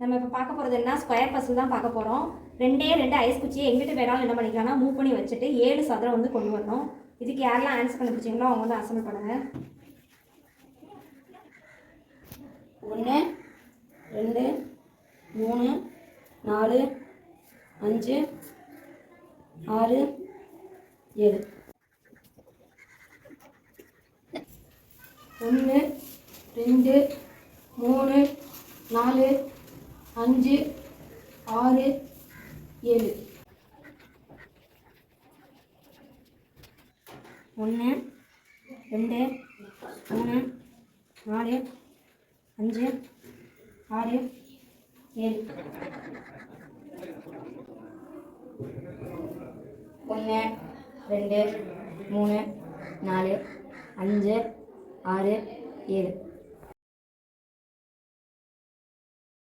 நம்ம இப்போ பார்க்க போகிறது என்ன, ஸ்கொயர் பசில் தான் பார்க்க போகிறோம். ரெண்டே ரெண்டு ஐஸ் குச்சியை எங்கிட்ட வேணாலும் என்ன பண்ணிக்கலாம்னா மூவ் பண்ணி வச்சுட்டு 7 சதுரம் வந்து கொண்டு வரணும். இதுக்கு யாரெல்லாம் ஆன்சர் கண்டுபிடிச்சிங்களோ அவங்க வந்து அசம்பிள் பண்ணுங்கள். 1 2 3 4 5 6 7. 1 2 3 4 5 6 7. 1 2 3 4 5 6 7. 1 2 3 4 5 6 7.